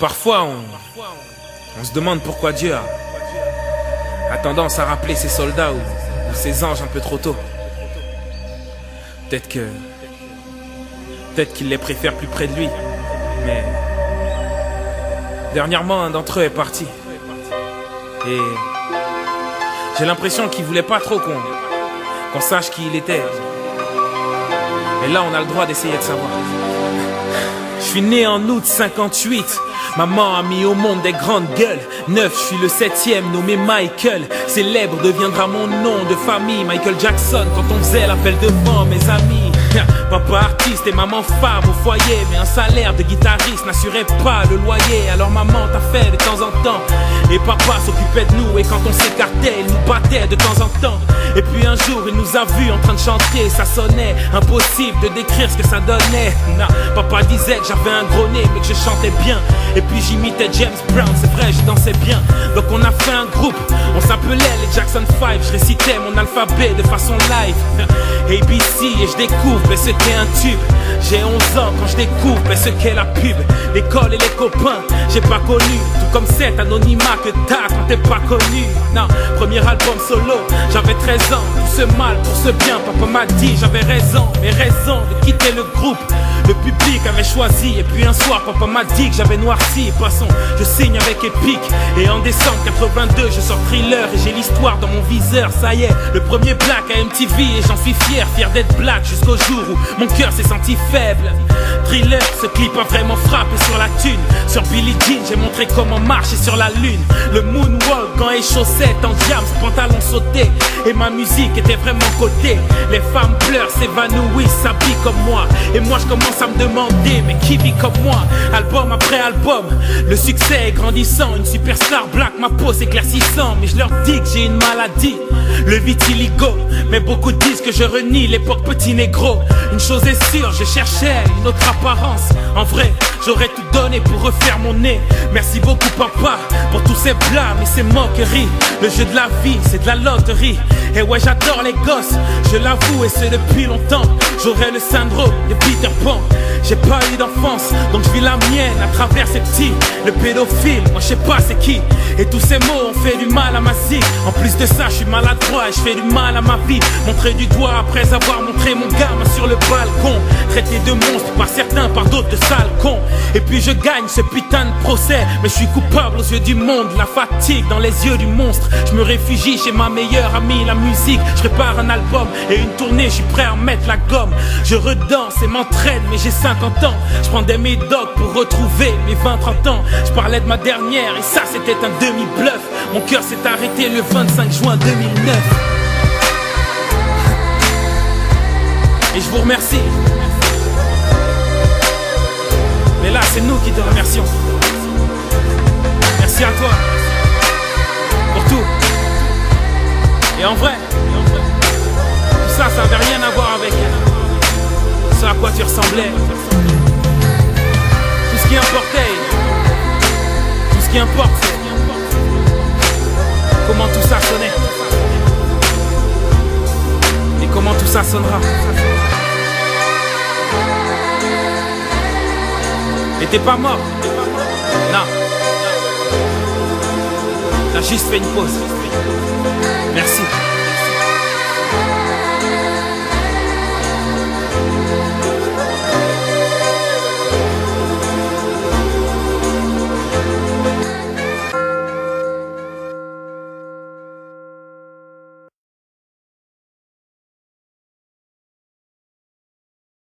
Parfois, on se demande pourquoi Dieu a tendance à rappeler ses soldats ou ses anges un peu trop tôt. Peut-être qu'il les préfère plus près de lui. Mais dernièrement, un d'entre eux est parti. Et j'ai l'impression qu'il voulait pas trop qu'on sache qui il était. Et là, on a le droit d'essayer de savoir. Je suis né en août 58. Maman a mis au monde des grandes gueules. 9, je suis le 7e, nommé Michael. Célèbre deviendra mon nom de famille. Michael Jackson, quand on faisait l'appel devant mes amis. Papa artiste et maman femme au foyer. Mais un salaire de guitariste n'assurait pas le loyer. Alors maman t'a fait de temps en temps. Et papa s'occupait de nous. Et quand on s'écartait, il nous battait de temps en temps. Et puis un jour, il nous a vus en train de chanter. Ça sonnait impossible de décrire ce que ça donnait. Non, papa disait que j'avais un gros nez, mais que je chantais bien. Et puis j'imitais James Brown, c'est vrai, je dansais bien. Donc on a fait un groupe, on s'appelait les Jackson 5. Je récitais mon alphabet de façon live. ABC, et je découvre ce qu'est un tube. J'ai 11 ans quand je découvre ce qu'est la pub. L'école et les copains, j'ai pas connu. Tout comme cet anonymat que t'as quand t'es pas connu. Non, premier album solo, j'avais 13 ans. Tout ce mal pour ce bien, papa m'a dit j'avais raison. Mais raison de quitter le groupe, le public avait choisi. Et puis un soir, papa m'a dit que j'avais noirci. Passons, je signe avec Epic. Et en décembre 82, je sors Thriller. Et j'ai l'histoire dans mon viseur, ça y est. Le premier black à MTV. Et j'en suis fier d'être black. Jusqu'au jour où mon cœur s'est senti faible. Thriller, ce clip a vraiment frappé sur la thune. Sur Billie Jean, j'ai montré comment marcher sur la lune. Le moonwalk, gants et chaussettes en diams, pantalon sauté. Et ma musique était vraiment cotée. Les femmes pleurent, s'évanouissent, s'habillent comme moi. Et moi je commence à me demander, mais qui vit comme moi? Album après album, le succès est grandissant. Une superstar black, ma peau s'éclaircissant. Mais je leur dis que j'ai une maladie, le vitiligo. Mais beaucoup disent que je renie l'époque petit négro. Une chose est sûre, je cherchais une autre apparence. En vrai, j'aurais tout donné pour refaire mon nez. Merci beaucoup papa pour tous ces blâmes et ces moqueries. Le jeu de la vie, c'est de la loterie. Et ouais, j'adore les gosses, je l'avoue et c'est depuis longtemps. J'aurais le syndrome de Peter Pan. J'ai pas eu d'enfance, donc je vis la mienne à travers ces petits. Le pédophile, moi je sais pas c'est qui. Et tous ces mots ont fait du mal à ma zik. En plus de ça, je suis maladroit et je fais du mal à ma vie. Montrer du doigt après avoir montré mon gamin sur le balcon. Traité de monstre par certains, par d'autres de sales cons. Et puis je gagne ce putain de procès. Mais je suis coupable aux yeux du monde, la fatigue dans les yeux du monstre. Je me réfugie chez ma meilleure amie, la musique. Je prépare un album et une tournée, je suis prêt à mettre la gomme. Je redanse et m'entraîne, mais j'ai 50 ans. Je prends des médocs pour retrouver mes 20-30 ans. Je parlais de ma dernière et ça c'était un demi-bluff. Mon cœur s'est arrêté le 25 juin 2009. Et je vous remercie. Mais là c'est nous qui te remercions. Merci à toi pour tout. Et en vrai, tout ça avait rien à voir avec ce à quoi tu ressemblais. Tout ce qui importait, tout ce qui importe, c'est comment tout ça sonnait. Et comment tout ça sonnera. Et t'es pas mort. Non. T'as juste fait une pause.